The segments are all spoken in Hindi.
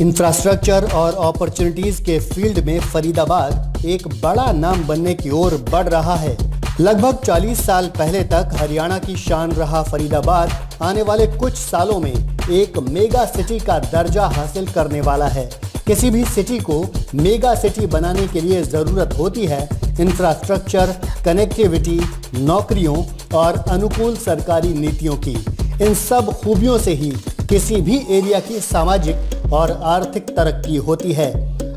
इंफ्रास्ट्रक्चर और अपॉर्चुनिटीज के फील्ड में फरीदाबाद एक बड़ा नाम बनने की ओर बढ़ रहा है। लगभग 40 साल पहले तक हरियाणा की शान रहा फरीदाबाद आने वाले कुछ सालों में एक मेगा सिटी का दर्जा हासिल करने वाला है। किसी भी सिटी को मेगा सिटी बनाने के लिए जरूरत होती है इंफ्रास्ट्रक्चर, कनेक्टिविटी, नौकरियों और अनुकूल सरकारी नीतियों की। इन सब खूबियों से ही किसी भी एरिया की सामाजिक और आर्थिक तरक्की होती है।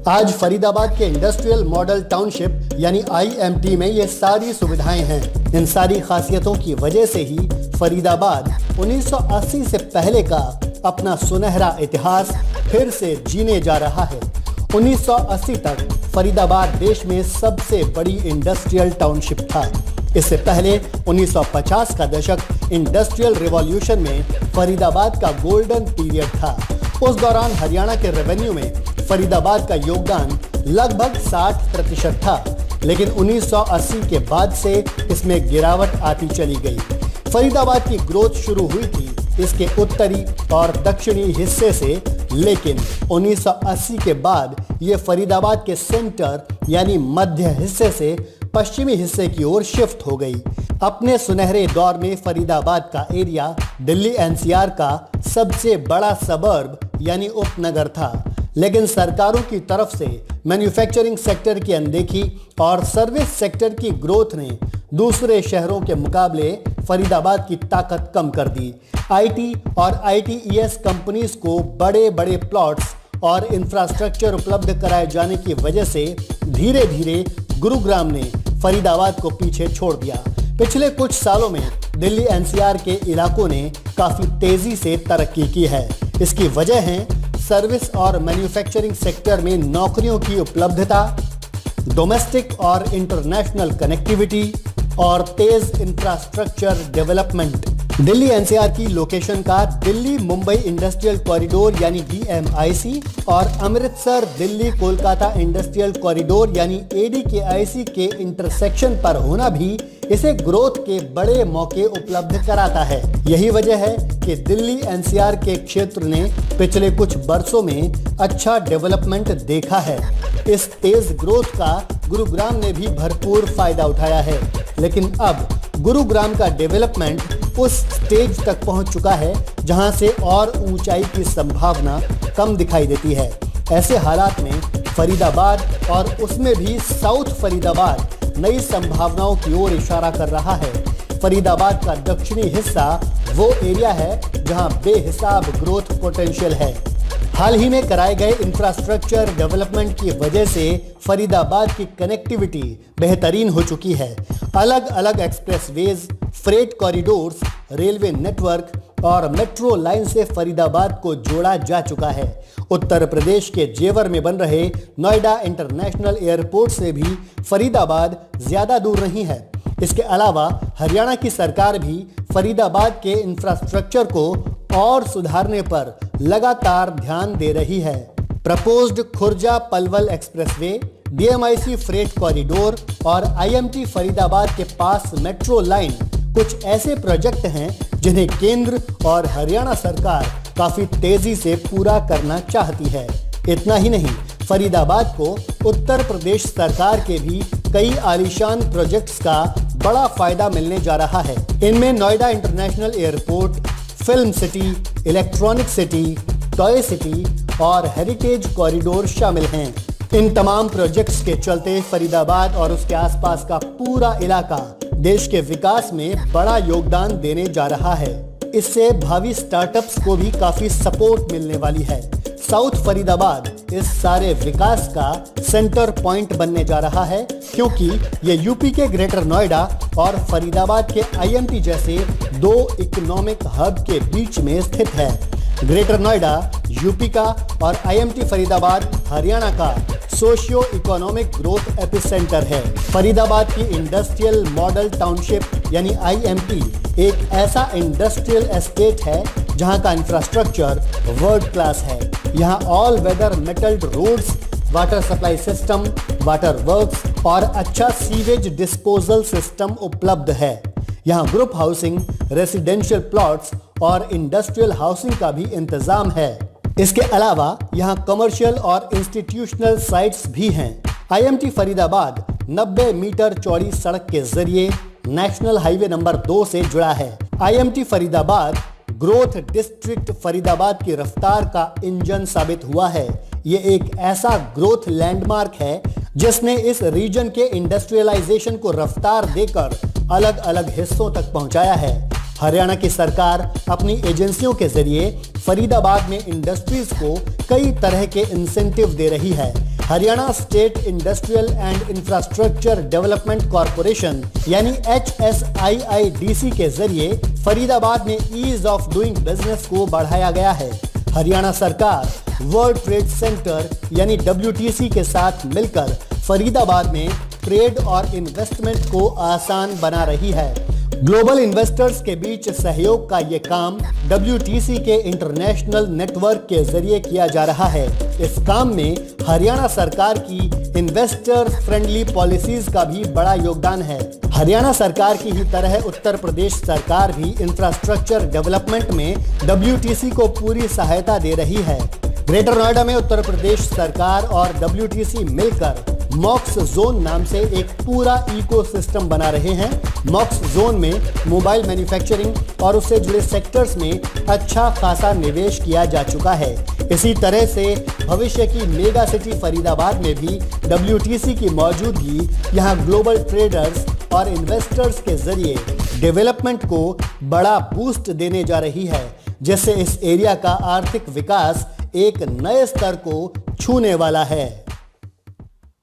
आज फरीदाबाद के इंडस्ट्रियल मॉडल टाउनशिप यानी IMT में ये सारी सुविधाएं हैं। इन सारी खासियतों की वजह से ही फरीदाबाद 1980 से पहले का अपना सुनहरा इतिहास फिर से जीने जा रहा है। 1980 तक फरीदाबाद देश में सबसे बड़ी इंडस्ट्रियल टाउनशिप था। इससे पहले 1950 का दशक इंडस्ट्रियल रिवॉल्यूशन में फरीदाबाद का गोल्डन पीरियड था। उस दौरान हरियाणा के रेवेन्यू में फरीदाबाद का योगदान लगभग 60% था, लेकिन 1980 के बाद से इसमें गिरावट आती चली गई। फरीदाबाद की ग्रोथ शुरू हुई थी इसके उत्तरी और दक्षिणी हिस्से से, लेकिन 1980 के बाद ये फरीदाबाद के सेंटर यानी मध्य हिस्से से पश्चिमी हिस्से की ओर शिफ्ट हो गई। अपने सुनहरे दौर में फरीदाबाद का एरिया दिल्ली NCR का सबसे बड़ा सबर्ब यानी उपनगर था, लेकिन सरकारों की तरफ से मैन्युफैक्चरिंग सेक्टर की अनदेखी और सर्विस सेक्टर की ग्रोथ ने दूसरे शहरों के मुकाबले फरीदाबाद की ताकत कम कर दी। IT और ITES कंपनीज को बड़े बड़े प्लॉट्स और इंफ्रास्ट्रक्चर उपलब्ध कराए जाने की वजह से धीरे धीरे गुरुग्राम ने फरीदाबाद को पीछे छोड़ दिया। पिछले कुछ सालों में दिल्ली NCR के इलाकों ने काफी तेजी से तरक्की की है। इसकी वजह है सर्विस और मैन्युफैक्चरिंग सेक्टर में नौकरियों की उपलब्धता, डोमेस्टिक और इंटरनेशनल कनेक्टिविटी और तेज इंफ्रास्ट्रक्चर डेवलपमेंट। दिल्ली NCR की लोकेशन का दिल्ली मुंबई इंडस्ट्रियल कॉरिडोर यानी DMIC और अमृतसर दिल्ली कोलकाता इंडस्ट्रियल कॉरिडोर यानी ADKIC के इंटरसेक्शन पर होना भी इसे ग्रोथ के बड़े मौके उपलब्ध कराता है। यही वजह है कि दिल्ली NCR के क्षेत्र ने पिछले कुछ वर्षों में अच्छा डेवलपमेंट देखा है। इस तेज ग्रोथ का गुरुग्राम ने भी भरपूर फायदा उठाया है, लेकिन अब गुरुग्राम का डेवलपमेंट उस स्टेज तक पहुंच चुका है जहां से और ऊंचाई की संभावना कम दिखाई देती है। ऐसे हालात में फरीदाबाद और उसमें भी साउथ फरीदाबाद नई संभावनाओं की ओर इशारा कर रहा है। फरीदाबाद का दक्षिणी हिस्सा वो एरिया है जहां बेहिसाब ग्रोथ पोटेंशियल है। हाल ही में कराए गए इंफ्रास्ट्रक्चर डेवलपमेंट की वजह से फरीदाबाद की कनेक्टिविटी बेहतरीन हो चुकी है। अलग अलग expressways, freight corridors, railway network और मेट्रो लाइन से फरीदाबाद को जोड़ा जा चुका है। उत्तर प्रदेश के जेवर में बन रहे नोएडा इंटरनेशनल एयरपोर्ट से भी फरीदाबाद ज्यादा दूर नहीं है। इसके अलावा हरियाणा की सरकार भी फरीदाबाद के इंफ्रास्ट्रक्चर को और सुधारने पर लगातार ध्यान दे रही है। Proposed Khurja Palwal expressway, DMIC freight corridor और IMT फरीदाबाद के पास मेट्रो लाइन कुछ ऐसे प्रोजेक्ट हैं जिन्हें केंद्र और हरियाणा सरकार काफी तेजी से पूरा करना चाहती है। इतना ही नहीं, फरीदाबाद को उत्तर प्रदेश सरकार के भी कई आलीशान प्रोजेक्ट्स का बड़ा फायदा मिलने जा रहा है। इनमें Noida international airport, film city, electronic city, toy city और हेरिटेज कॉरिडोर शामिल हैं। इन तमाम प्रोजेक्ट्स के चलते फरीदाबाद और उसके आसपास का पूरा इलाका देश के विकास में बड़ा योगदान देने जा रहा है। इससे भावी स्टार्टअप्स को भी काफी सपोर्ट मिलने वाली है। साउथ फरीदाबाद इस सारे विकास का सेंटर पॉइंट बनने जा रहा है, क्योंकि ये यूपी के ग्रेटर नोएडा और फरीदाबाद के IMT जैसे दो इकोनॉमिक हब के बीच में स्थित है। ग्रेटर नोएडा यूपी का और IMT फरीदाबाद हरियाणा का सोशियो इकोनॉमिक ग्रोथ एपिसेंटर है। फरीदाबाद की इंडस्ट्रियल मॉडल टाउनशिप यानी IMT एक ऐसा इंडस्ट्रियल एस्टेट है जहां का इंफ्रास्ट्रक्चर वर्ल्ड क्लास है। यहां all weather metalled roads, water supply system, water works और अच्छा सीवेज डिस्पोजल सिस्टम उपलब्ध है। यहाँ ग्रुप हाउसिंग, रेसिडेंशियल प्लॉट्स और इंडस्ट्रियल हाउसिंग का भी इंतजाम है। इसके अलावा यहाँ कमर्शियल और इंस्टीट्यूशनल साइट्स भी हैं। आईएमटी फरीदाबाद 90 मीटर चौड़ी सड़क के जरिए नेशनल हाईवे नंबर 2 से जुड़ा है। IMT Faridabad growth district Faridabad की रफ्तार का इंजन साबित हुआ है। ये एक ऐसा ग्रोथ लैंडमार्क है जिसने इस रीजन के इंडस्ट्रियलाइजेशन को रफ्तार देकर अलग अलग हिस्सों तक पहुंचाया है। हरियाणा की सरकार अपनी एजेंसियों के जरिए फरीदाबाद में इंडस्ट्रीज को कई तरह के इंसेंटिव दे रही है। Haryana state industrial and infrastructure development corporation यानी HSIIDC के जरिए फरीदाबाद में ईज ऑफ डूइंग बिजनेस को बढ़ाया गया है। हरियाणा सरकार वर्ल्ड ट्रेड सेंटर यानी WTC के साथ मिलकर फरीदाबाद में ट्रेड और इन्वेस्टमेंट को आसान बना रही है। ग्लोबल इन्वेस्टर्स के बीच सहयोग का ये काम WTC के इंटरनेशनल नेटवर्क के जरिए किया जा रहा है। इस काम में हरियाणा सरकार की इन्वेस्टर फ्रेंडली पॉलिसीज का भी बड़ा योगदान है। हरियाणा सरकार की ही तरह उत्तर प्रदेश सरकार भी इंफ्रास्ट्रक्चर डेवलपमेंट में WTC को पूरी सहायता दे रही है। ग्रेटर नोएडा में उत्तर प्रदेश सरकार और WTC मिलकर मॉक्स जोन नाम से एक पूरा इकोसिस्टम बना रहे हैं। मॉक्स जोन में मोबाइल मैन्युफैक्चरिंग और उससे जुड़े सेक्टर्स में अच्छा खासा निवेश किया जा चुका है। इसी तरह से भविष्य की मेगा सिटी फरीदाबाद में भी WTC की मौजूदगी यहाँ ग्लोबल ट्रेडर्स और इन्वेस्टर्स के जरिए डेवलपमेंट को बड़ा बूस्ट देने जा रही है, जिससे इस एरिया का आर्थिक विकास एक नए स्तर को छूने वाला है।